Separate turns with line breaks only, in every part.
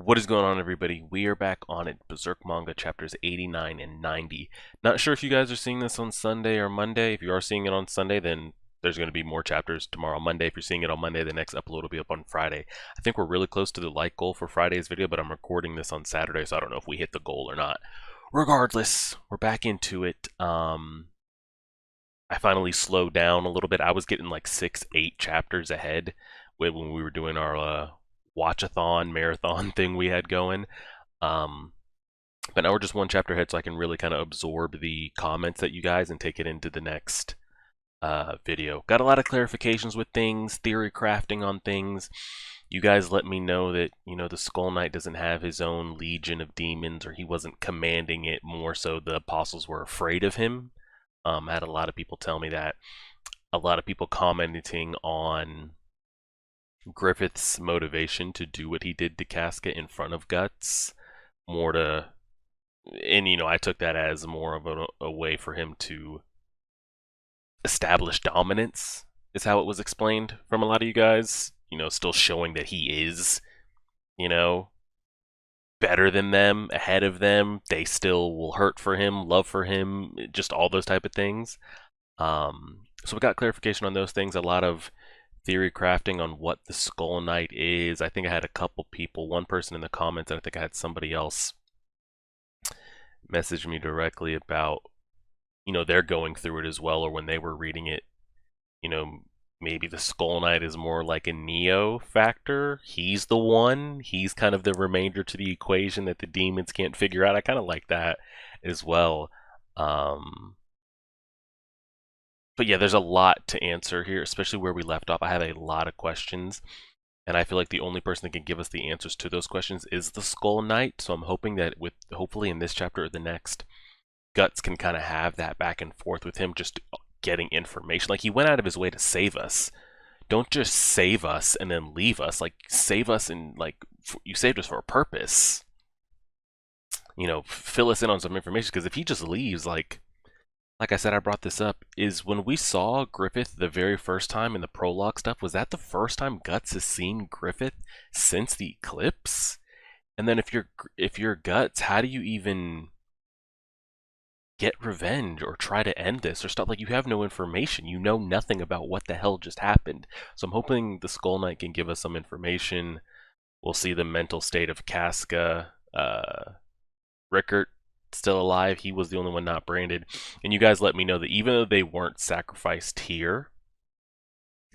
What is going on, everybody? We are back on it. Berserk manga chapters 89 and 90. Not sure if you guys are seeing this on Sunday or Monday. If you are seeing it on Sunday, then there's going to be more chapters tomorrow, Monday. If you're seeing it on Monday, the next upload will be up on Friday. I think we're really close to the like goal for Friday's video, but I'm recording this on Saturday, so I don't know if we hit the goal or not. Regardless, we're back into it. I finally slowed down a little bit. I was getting like 6-8 chapters ahead when we were doing our watch-a-thon marathon thing we had going. But now we're just one chapter ahead, so I can really kind of absorb the comments that you guys and take it into the next video. Got a lot of clarifications with things, theory crafting on things. You guys let me know that, you know, the Skull Knight doesn't have his own legion of demons, or he wasn't commanding it, more so the apostles were afraid of him. I had a lot of people tell me that. A lot of people commenting on Griffith's motivation to do what he did to Casca in front of Guts, more to, and you know, I took that as more of a way for him to establish dominance, is how it was explained from a lot of you guys. You know, still showing that he is, you know, better than them, ahead of them. They still will hurt for him, love for him, just all those type of things. So we got clarification on those things. A lot of theory crafting on what the Skull Knight is. I think I had a couple people, one person in the comments, and I think I had somebody else message me directly about, you know, they're going through it as well, or when they were reading it, you know, maybe the Skull Knight is more like a Neo factor. He's the one. He's kind of the remainder to the equation that the demons can't figure out. I kind of like that as well. But yeah, there's a lot to answer here, especially where we left off. I have a lot of questions, and I feel like the only person that can give us the answers to those questions is the Skull Knight. So I'm hoping that hopefully in this chapter or the next, Guts can kind of have that back and forth with him, just getting information. Like, he went out of his way to save us. Don't just save us and then leave us. Like, save us and, like, you saved us for a purpose. You know, fill us in on some information, because if he just leaves, like I said, I brought this up, is when we saw Griffith the very first time in the prologue stuff, was that the first time Guts has seen Griffith since the eclipse? And then if you're Guts, how do you even get revenge or try to end this or stuff? Like, you have no information. You know nothing about what the hell just happened. So I'm hoping the Skull Knight can give us some information. We'll see the mental state of Casca. Rickert still alive. He was the only one not branded. And you guys let me know that even though they weren't sacrificed here,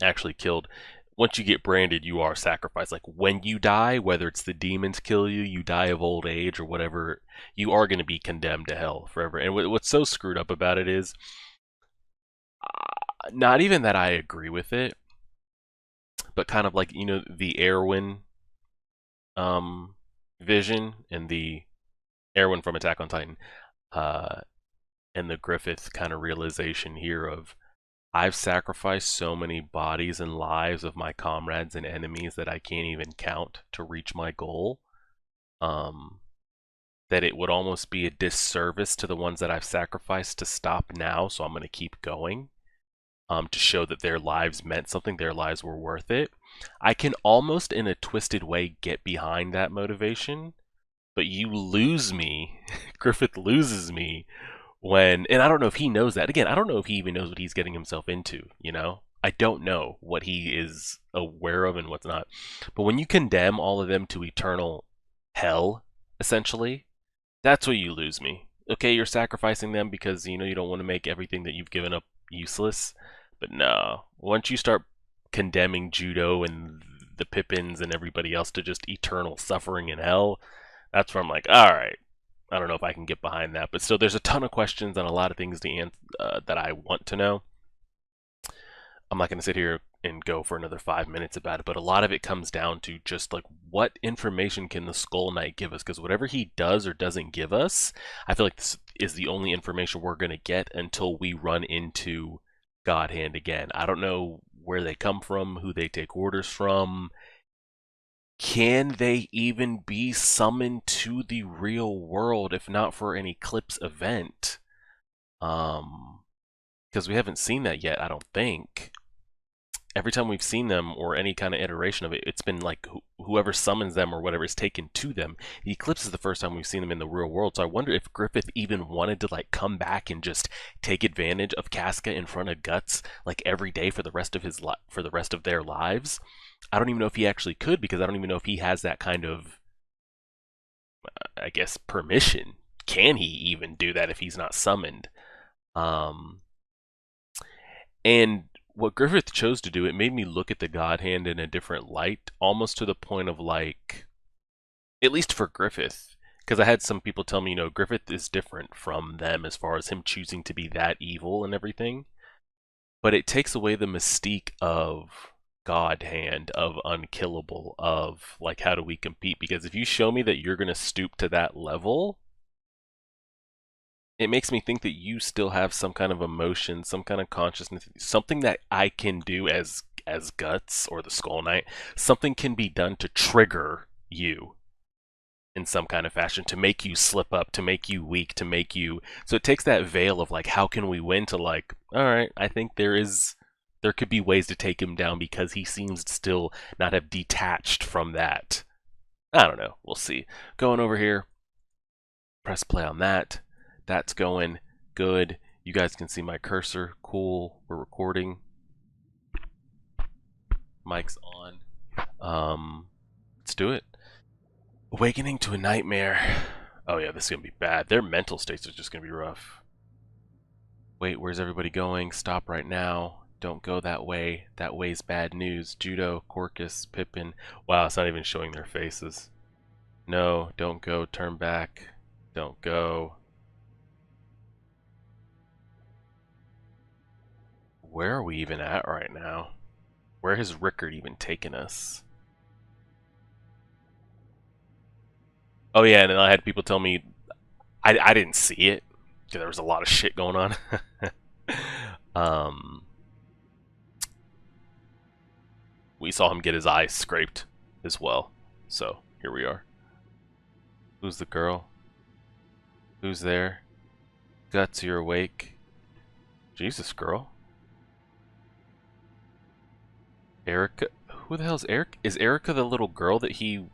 actually killed, once you get branded, you are sacrificed. Like, when you die, whether it's the demons kill you, you die of old age or whatever, you are going to be condemned to hell forever. And what's so screwed up about it is, not even that I agree with it, but kind of like, you know, the Erwin vision and the Erwin from Attack on Titan, and the Griffith kind of realization here of, I've sacrificed so many bodies and lives of my comrades and enemies that I can't even count to reach my goal, that it would almost be a disservice to the ones that I've sacrificed to stop now, so I'm going to keep going, to show that their lives meant something, their lives were worth it. I can almost, in a twisted way, get behind that motivation, but you lose me. Griffith loses me when, and I don't know if he knows that. Again, I don't know if he even knows what he's getting himself into, you know? I don't know what he is aware of and what's not. But when you condemn all of them to eternal hell, essentially, that's where you lose me. Okay, you're sacrificing them because, you know, you don't want to make everything that you've given up useless. But no, once you start condemning Judo and the Pippins and everybody else to just eternal suffering in hell, that's where I'm like, all right, I don't know if I can get behind that. But still, there's a ton of questions and a lot of things to answer that I want to know. I'm not going to sit here and go for another 5 minutes about it, but a lot of it comes down to just, like, what information can the Skull Knight give us? Because whatever he does or doesn't give us, I feel like this is the only information we're going to get until we run into God Hand again. I don't know where they come from, who they take orders from. Can they even be summoned to the real world if not for an eclipse event? Because we haven't seen that yet, I don't think. Every time we've seen them, or any kind of iteration of it, it's been like, whoever summons them or whatever is taken to them. The eclipse is the first time we've seen them in the real world, so I wonder if Griffith even wanted to like come back and just take advantage of Casca in front of Guts like every day for the rest of for the rest of their lives. I don't even know if he actually could, because I don't even know if he has that kind of, I guess, permission. Can he even do that if he's not summoned? And what Griffith chose to do, it made me look at the God Hand in a different light, almost to the point of like, at least for Griffith, because I had some people tell me, Griffith is different from them as far as him choosing to be that evil and everything. But it takes away the mystique of God Hand, of unkillable, of like, how do we compete? Because if you show me that you're going to stoop to that level, it makes me think that you still have some kind of emotion, some kind of consciousness, something that I can do as Guts or the Skull Knight. Something can be done to trigger you in some kind of fashion, to make you slip up, to make you weak, to make you... So it takes that veil of like, how can we win, to like, all right, I think there could be ways to take him down because he seems to still not have detached from that. I don't know. We'll see. Going over here, press play on that. That's going good. You guys can see my cursor. Cool. We're recording. Mic's on. Let's do it. Awakening to a nightmare. Oh yeah, this is gonna be bad. Their mental states are just gonna be rough. Wait, where's everybody going? Stop right now. Don't go that way. That way's bad news. Judo, Corcus, Pippin. Wow, it's not even showing their faces. No, don't go. Turn back. Don't go. Where are we even at right now? Where has Rickard even taken us? Oh yeah, and then I had people tell me I didn't see it because there was a lot of shit going on. We saw him get his eyes scraped as well. So here we are. Who's the girl? Who's there? Guts, you're awake. Jesus, girl. Erica? Who the hell's Eric? Is Erica the little girl that he...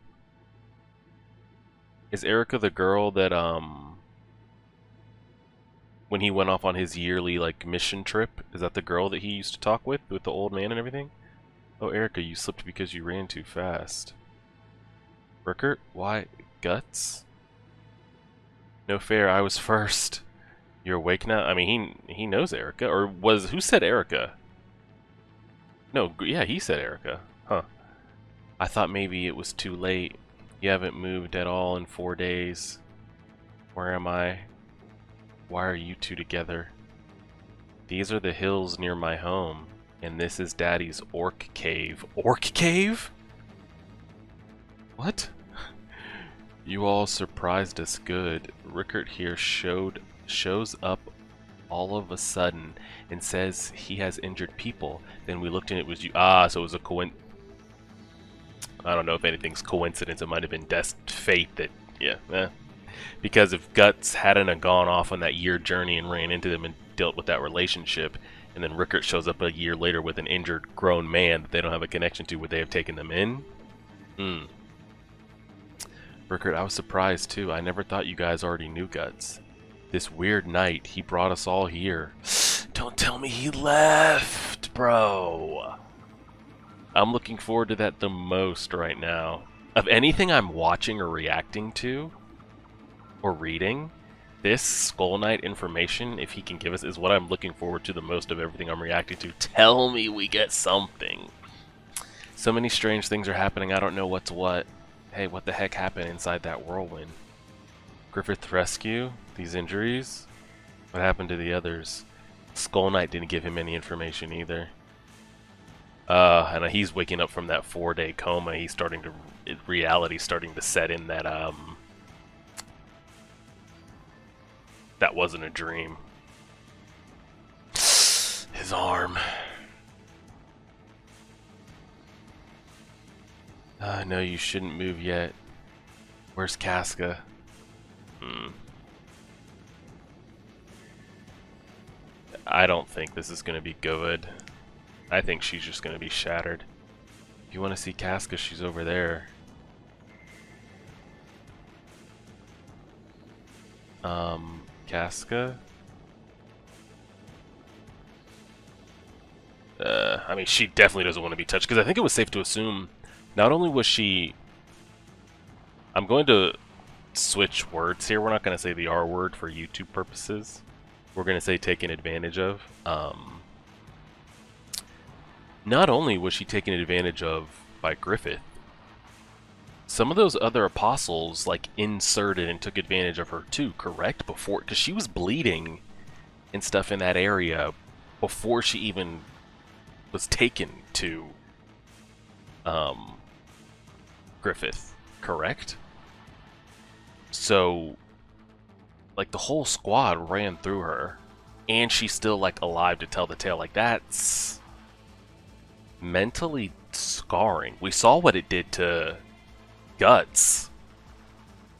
Is Erica the girl that, when he went off on his yearly, like, mission trip? Is that the girl that he used to talk with the old man and everything? Oh, Erica, you slipped because you ran too fast. Rickert? Why? Guts? No fair, I was first. You're awake now? I mean, he knows Erica. Or was... Who said Erica? No, yeah, he said Erica. Huh. I thought maybe it was too late. You haven't moved at all in 4 days. Where am I? Why are you two together? These are the hills near my home, and this is Daddy's orc cave. Orc cave? What? You all surprised us good. Rickert here shows up all of a sudden and says he has injured people. Then we looked and it was you. Ah, so it was a coincidence. I don't know if anything's coincidence. It might have been fate that, yeah. Because if Guts hadn't gone off on that year journey and ran into them and dealt with that relationship, and then Rickert shows up a year later with an injured grown man that they don't have a connection to, would they have taken them in? Rickert, I was surprised too. I never thought you guys already knew Guts. This weird night, he brought us all here. Don't tell me he left, bro. I'm looking forward to that the most right now. Of anything I'm watching or reacting to, or reading, this Skull Knight information, if he can give us, is what I'm looking forward to the most of everything I'm reacting to. Tell me we get something. So many strange things are happening, I don't know what's what. Hey, what the heck happened inside that whirlwind? Griffith rescue? These injuries? What happened to the others? Skull Knight didn't give him any information either. And he's waking up from that 4-day coma. He's starting to... Reality's starting to set in that, that wasn't a dream. His arm. No, you shouldn't move yet. Where's Casca? I don't think this is going to be good. I think she's just going to be shattered. If you want to see Casca, she's over there. Casca. I mean, she definitely doesn't want to be touched, because I think it was safe to assume not only was she... I'm going to switch words here. We're not going to say the R word for YouTube purposes. We're going to say taken advantage of. Not only was she taken advantage of by Griffith, some of those other apostles like inserted and took advantage of her too, correct? Before, because she was bleeding and stuff in that area before she even was taken to Griffith, correct? So like the whole squad ran through her, and she's still like alive to tell the tale. Like, that's mentally scarring. We saw what it did to Guts,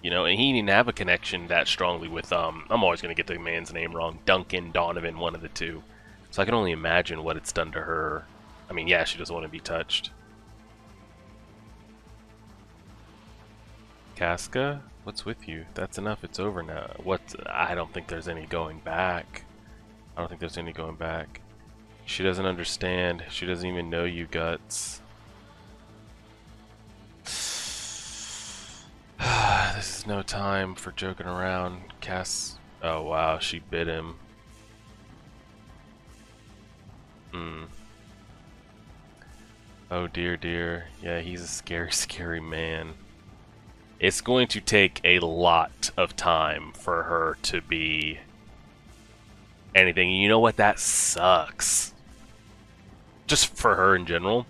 you know, and he didn't have a connection that strongly with I'm always gonna get the man's name wrong, Duncan, Donovan, one of the two. So I can only imagine what it's done to her. I mean, yeah, she doesn't want to be touched. Casca, what's with you? That's enough. It's over now. What? I don't think there's any going back. I don't think there's any going back. She doesn't understand. She doesn't even know you, Guts. This is no time for joking around. Oh wow, she bit him. Oh dear, dear. Yeah, he's a scary, scary man. It's going to take a lot of time for her to be anything. You know what? That sucks. Just for her in general.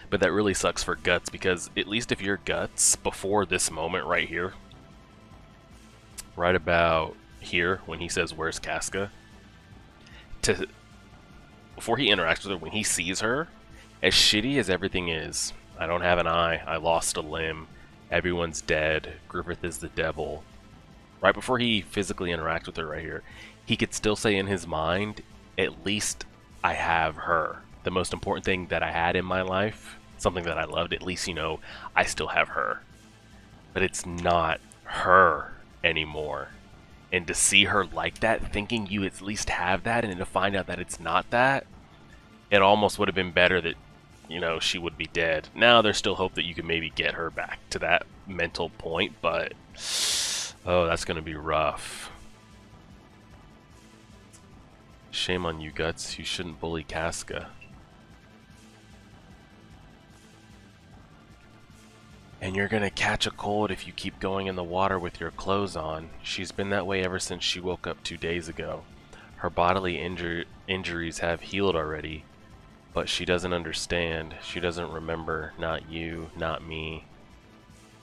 But that really sucks for Guts, because at least if you're Guts, before this moment right here, right about here, when he says, "Where's Casca?" Before he interacts with her, when he sees her, as shitty as everything is, I don't have an eye, I lost a limb, everyone's dead, Griffith is the devil. Right before he physically interacts with her right here, he could still say in his mind, at least I have her. The most important thing that I had in my life, something that I loved, at least, you know, I still have her. But it's not her anymore. And to see her like that, thinking you at least have that, and then to find out that it's not that, it almost would have been better that, you know, she would be dead. Now there's still hope that you can maybe get her back to that mental point, but oh, that's going to be rough. Shame on you, Guts. You shouldn't bully Casca. And you're gonna catch a cold if you keep going in the water with your clothes on. She's been that way ever since she woke up 2 days ago. Her bodily injuries have healed already, but she doesn't understand. She doesn't remember. Not you, not me.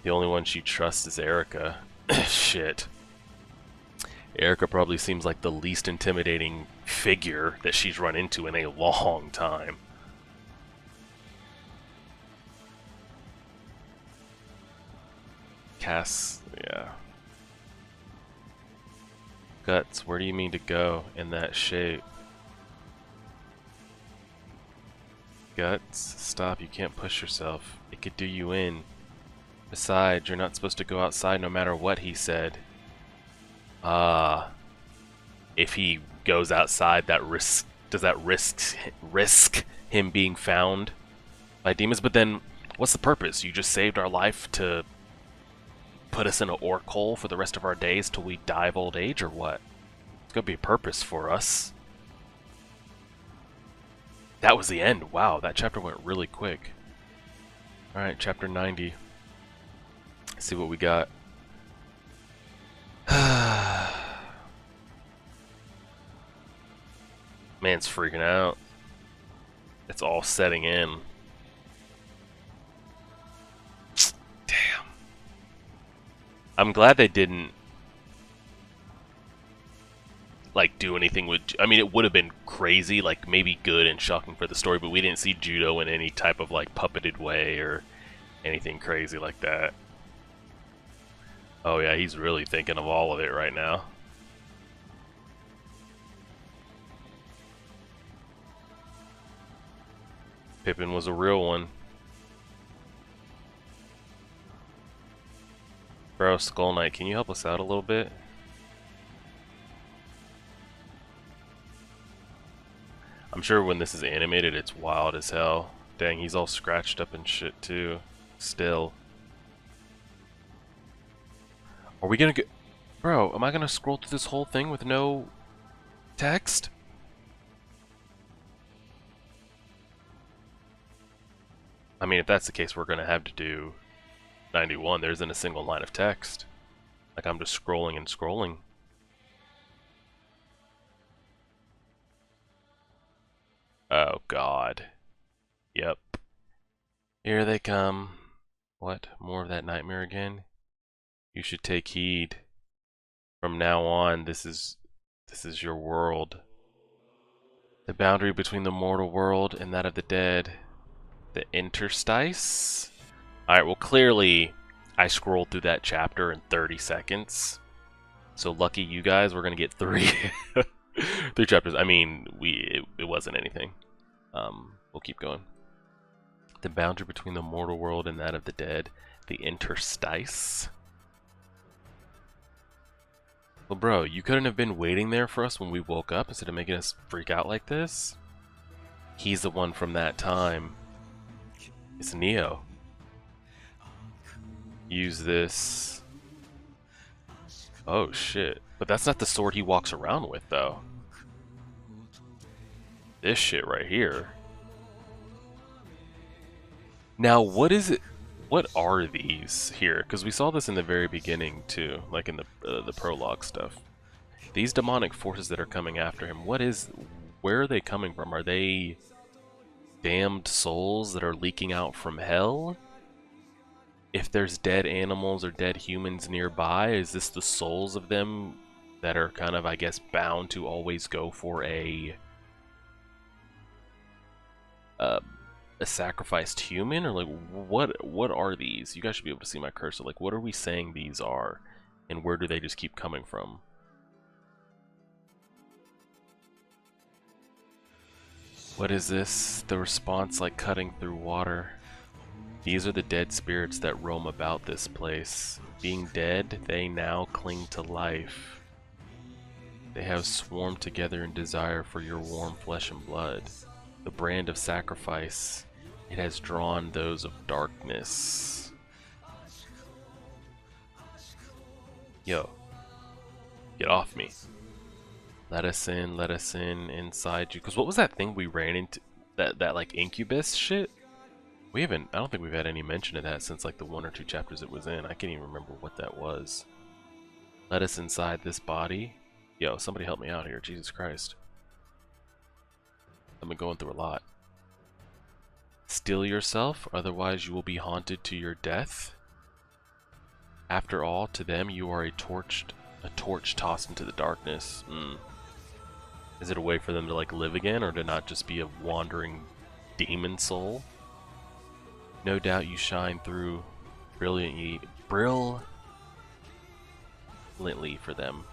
The only one she trusts is Erica. Shit. Erica probably seems like the least intimidating figure that she's run into in a long time. Yeah. Guts, where do you mean to go in that shape? Guts, stop, you can't push yourself. It could do you in. Besides, you're not supposed to go outside no matter what he said. If he goes outside, does that risk him being found by demons? But then, what's the purpose? You just saved our life to put us in an orc hole for the rest of our days till we die of old age, or what? There's gonna be a purpose for us. That was the end. Wow, that chapter went really quick. Alright, chapter 90. Let's see what we got. Man's freaking out. It's all setting in. Damn. I'm glad they didn't like do anything with... I mean, it would have been crazy, like maybe good and shocking for the story, but we didn't see Judo in any type of like puppeted way or anything crazy like that. Oh yeah, he's really thinking of all of it right now. Pippin was a real one. Bro, Skull Knight, can you help us out a little bit? I'm sure when this is animated, it's wild as hell. Dang, he's all scratched up and shit too. Still. Are we gonna get... Bro, am I gonna scroll through this whole thing with no text? I mean, if that's the case, we're gonna have to do 91. There isn't a single line of text. Like, I'm just scrolling and scrolling. Oh, God. Yep. Here they come. What? More of that nightmare again? You should take heed. From now on, this is your world. The boundary between the mortal world and that of the dead. The interstice? Alright, well clearly I scrolled through that chapter in 30 seconds. So lucky you guys, we're gonna get 3 3 chapters. I mean, it wasn't anything. We'll keep going. The boundary between the mortal world and that of the dead. The interstice? Well, bro, you couldn't have been waiting there for us when we woke up instead of making us freak out like this? He's the one from that time. It's Neo. Use this. Oh, shit. But that's not the sword he walks around with, though. This shit right here. Now, what is it? What are these here? Because we saw this in the very beginning too, like in the prologue stuff. These demonic forces that are coming after him. Where are they coming from? Are they damned souls that are leaking out from hell? If there's dead animals or dead humans nearby, is this the souls of them that are kind of, I guess, bound to always go for a sacrificed human? Or like, what are these? You guys should be able to see my cursor. Like, what are we saying these are, and where do they just keep coming from? What is this? The response like cutting through water. These are the dead spirits that roam about this place. Being dead, they now cling to life. They have swarmed together in desire for your warm flesh and blood. The brand of sacrifice, it has drawn those of darkness. Yo, get off me. Let us in inside you. Because what was that thing we ran into? That like incubus shit? I don't think we've had any mention of that since like the 1 or 2 chapters it was in. I can't even remember what that was. Let us inside this body. Yo, somebody help me out here, Jesus Christ. I've been going through a lot. Still yourself, otherwise you will be haunted to your death. After all, to them you are a torch tossed into the darkness. Is it a way for them to like live again, or to not just be a wandering demon soul? No doubt you shine through brilliantly for them.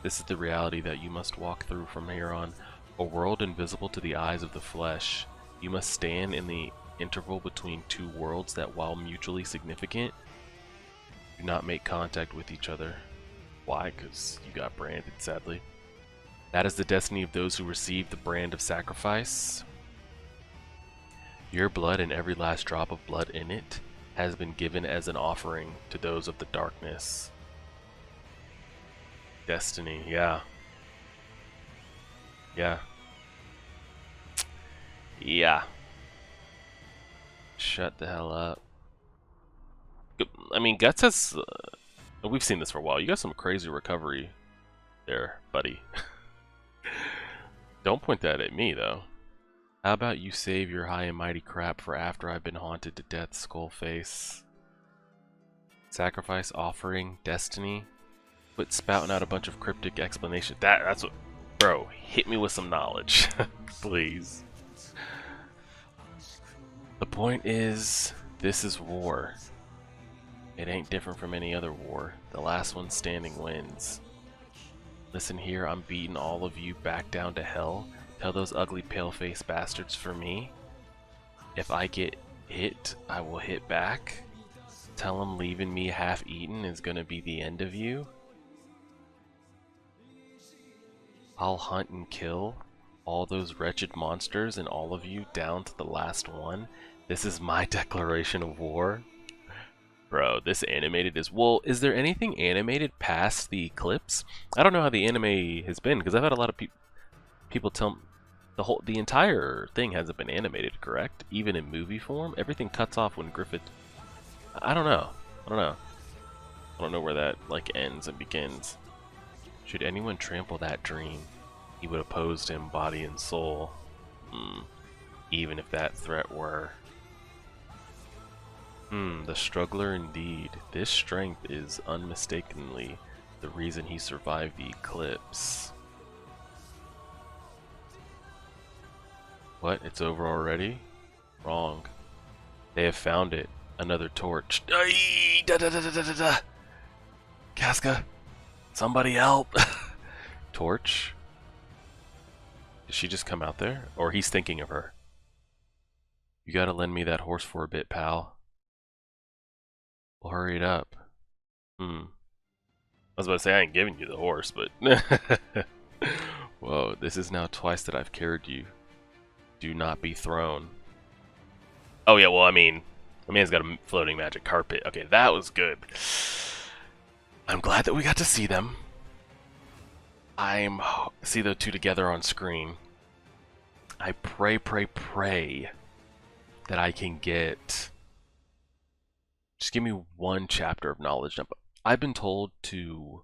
This is the reality that you must walk through from here on. A world invisible to the eyes of the flesh. You must stand in the interval between 2 worlds that, while mutually significant, do not make contact with each other. Why? Because you got branded, sadly. That is the destiny of those who receive the brand of sacrifice. Your blood and every last drop of blood in it has been given as an offering to those of the darkness. Destiny, yeah. Yeah. Yeah. Shut the hell up. I mean, Guts has... we've seen this for a while. You got some crazy recovery there, buddy. Don't point that at me, though. How about you save your high and mighty crap for after I've been haunted to death, Skullface? Sacrifice, offering, destiny? Quit spouting out a bunch of cryptic explanations. That's what... Bro, hit me with some knowledge. Please. The point is, this is war. It ain't different from any other war. The last one standing wins. Listen here, I'm beating all of you back down to hell. Tell those ugly pale-faced bastards for me. If I get hit, I will hit back. Tell him leaving me half-eaten is gonna be the end of you. I'll hunt and kill all those wretched monsters and all of you down to the last one. This is my declaration of war. Bro, this animated is... Well, is there anything animated past the clips? I don't know how the anime has been, because I've had a lot of people tell me the entire thing hasn't been animated, correct? Even in movie form? Everything cuts off when Griffith... I don't know. I don't know where that, like, ends and begins. Should anyone trample that dream, he would oppose him body and soul. Even if that threat were... the struggler indeed. This strength is unmistakably the reason he survived the eclipse. What? It's over already? Wrong. They have found it. Another torch. Ay, da, da, da, da, da, da. Casca, somebody help. Torch? Did she just come out there? Or he's thinking of her? You gotta lend me that horse for a bit, pal. Well, hurry it up. I was about to say I ain't giving you the horse, but... Whoa, this is now twice that I've carried you. Do not be thrown. Oh yeah, well I mean, the man's got a floating magic carpet. Okay, that was good. I'm glad that we got to see them. See the two together on screen. I pray that I can get... Just give me one chapter of knowledge dump. I've been told to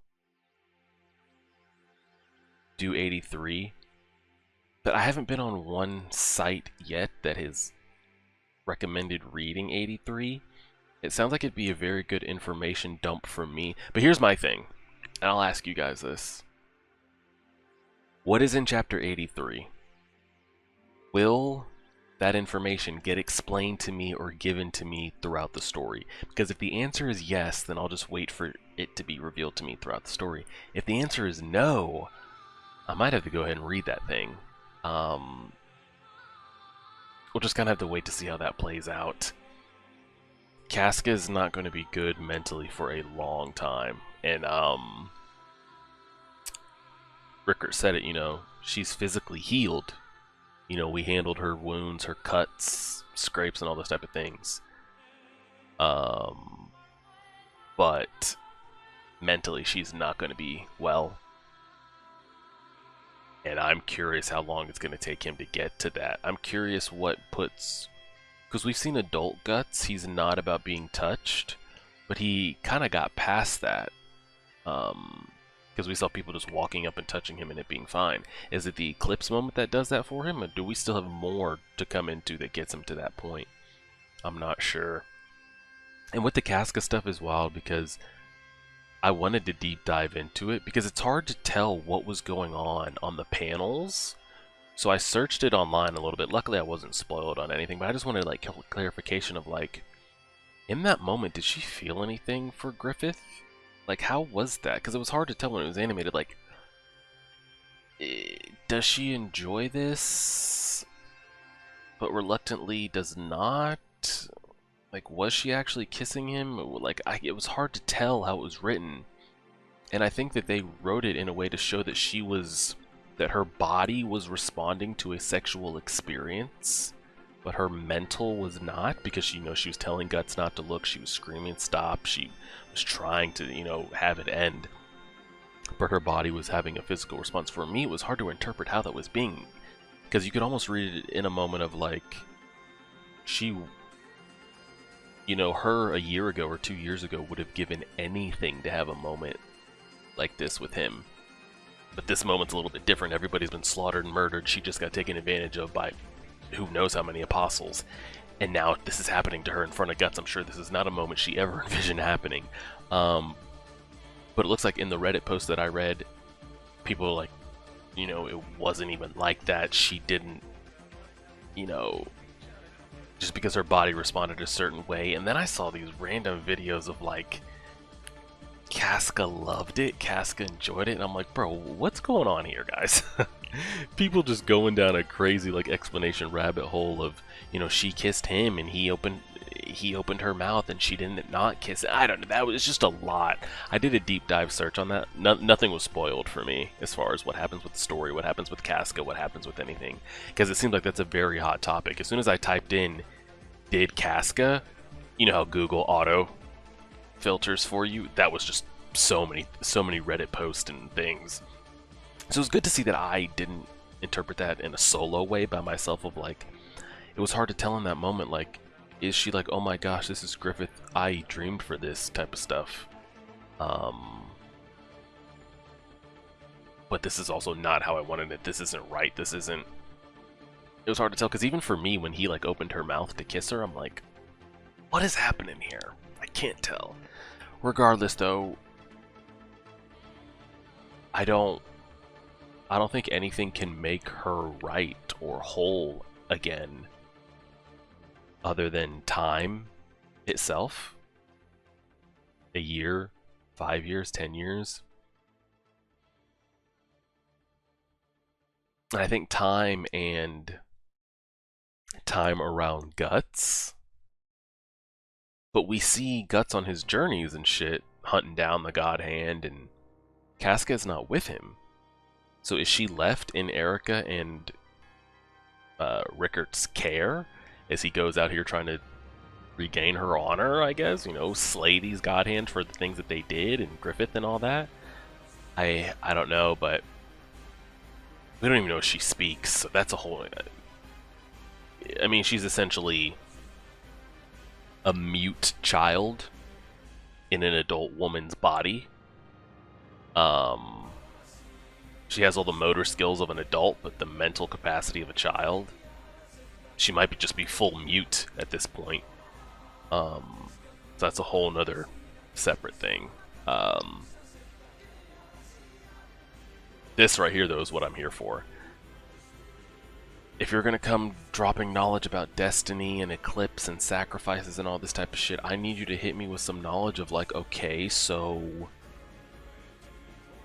do 83, but I haven't been on one site yet that has recommended reading 83. It sounds like it'd be a very good information dump for me. But here's my thing, and I'll ask you guys this. What is in chapter 83? Will that information get explained to me or given to me throughout the story? Because if the answer is yes, then I'll just wait for it to be revealed to me throughout the story. If the answer is no, I might have to go ahead and read that thing. We'll just kind of have to wait to see how that plays out. Casca is not going to be good mentally for a long time. And, Rickert said it, you know, she's physically healed. You know, we handled her wounds, her cuts, scrapes, and all those type of things. But mentally, she's not going to be well. And I'm curious how long it's going to take him to get to that. I'm curious what puts... Because we've seen adult Guts, he's not about being touched. But he kind of got past that. Because we saw people just walking up and touching him and it being fine. Is it the eclipse moment that does that for him? Or do we still have more to come into that gets him to that point? I'm not sure. And with the Casca stuff is wild because I wanted to deep dive into it because it's hard to tell what was going on the panels. So I searched it online a little bit. Luckily I wasn't spoiled on anything, but I just wanted like clarification of like, in that moment, did she feel anything for Griffith? Like, how was that? Because it was hard to tell when it was animated. Like, does she enjoy this, but reluctantly does not? Like, was she actually kissing him? Like, it was hard to tell how it was written. And I think that they wrote it in a way to show that that her body was responding to a sexual experience, but her mental was not, because she was telling Guts not to look. She was screaming stop. She was trying to, have it end, but her body was having a physical response. For me, it was hard to interpret how that was being, because you could almost read it in a moment of like, she, her a year ago or 2 years ago would have given anything to have a moment like this with him. But this moment's a little bit different. Everybody's been slaughtered and murdered. She just got taken advantage of by who knows how many apostles. And now this is happening to her in front of Guts. I'm sure this is not a moment she ever envisioned happening. But it looks like in the Reddit post that I read, people were like, it wasn't even like that. She didn't, just because her body responded a certain way. And then I saw these random videos of like, Casca loved it, Casca enjoyed it, and I'm like, bro, what's going on here, guys? People just going down a crazy like explanation rabbit hole of, she kissed him and he he opened her mouth and she didn't not kiss it. I don't know. That was just a lot. I did a deep dive search on that. Nothing was spoiled for me as far as what happens with the story, what happens with Casca, what happens with anything. Because it seems like that's a very hot topic. As soon as I typed in, did Casca, you know how Google auto filters for you? That was just so many Reddit posts and things. So it was good to see that I didn't interpret that in a solo way by myself of like, it was hard to tell in that moment, like, is she like, oh my gosh, this is Griffith, I dreamed for this type of stuff. But this is also not how I wanted it. This isn't right. This isn't... It was hard to tell, because even for me, when he like opened her mouth to kiss her, I'm like, what is happening here? I can't tell. Regardless, though, I don't think anything can make her right or whole again other than time itself. A year, 5 years, 10 years. And I think time and time around Guts. But we see Guts on his journeys and shit, hunting down the God Hand, and Casca's not with him. So is she left in Erica and Rickart's care as he goes out here trying to regain her honor, I guess? You know, slay these God Hands for the things that they did, and Griffith and all that? I don't know, but we don't even know if she speaks, so that's a whole... I mean, she's essentially a mute child in an adult woman's body. She has all the motor skills of an adult, but the mental capacity of a child. She might just be full mute at this point. So that's a whole nother separate thing. This right here, though, is what I'm here for. If you're gonna come dropping knowledge about destiny and eclipse and sacrifices and all this type of shit, I need you to hit me with some knowledge of like, okay, so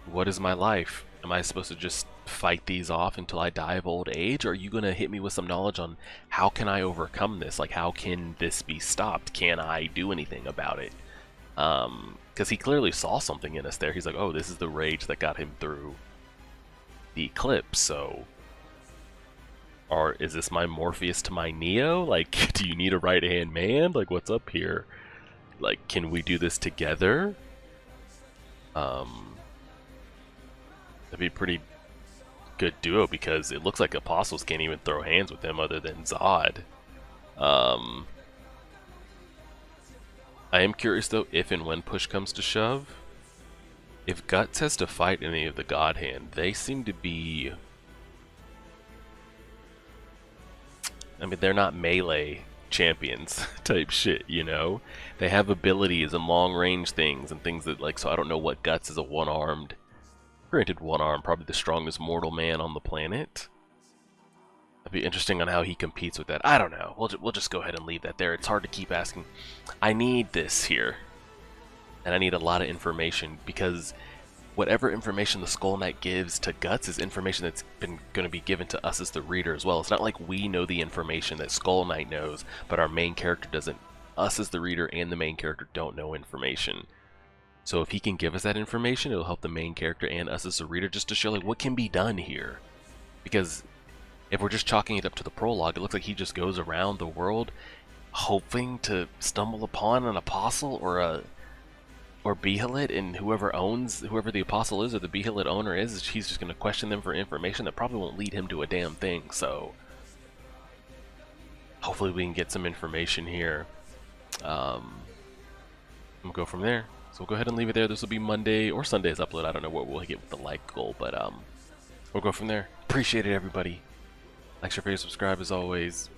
what is my life? Am I supposed to just fight these off until I die of old age? Or are you gonna hit me with some knowledge on how can I overcome this? Like, how can this be stopped? Can I do anything about it? Because he clearly saw something in us there. He's like, oh, this is the rage that got him through the eclipse, so... Or is this my Morpheus to my Neo? Like, do you need a right-hand man? Like, what's up here? Like, can we do this together? That'd be a pretty good duo, because it looks like Apostles can't even throw hands with him other than Zod. I am curious, though, if and when push comes to shove. If Guts has to fight any of the God Hand, they seem to be... I mean, they're not melee champions type shit, you know? They have abilities and long-range things and things that, like, so I don't know what Guts is a one-armed... Granted, one arm, probably the strongest mortal man on the planet. It'd be interesting on how he competes with that. I don't know. We'll just go ahead and leave that there. It's hard to keep asking. I need this here. And I need a lot of information, because whatever information the Skull Knight gives to Guts is information that's been going to be given to us as the reader as well. It's not like we know the information that Skull Knight knows, but our main character doesn't. Us as the reader and the main character don't know information. So if he can give us that information, it'll help the main character and us as the reader just to show like what can be done here. Because if we're just chalking it up to the prologue, it looks like he just goes around the world hoping to stumble upon an apostle or Behelit, and whoever the apostle is or the Behelit owner is, he's just going to question them for information that probably won't lead him to a damn thing. So hopefully we can get some information here. We'll go from there. So we'll go ahead and leave it there. This will be Monday or Sunday's upload. I don't know what we'll get with the like goal, but we'll go from there. Appreciate it, everybody. Like, share, favorite, subscribe as always.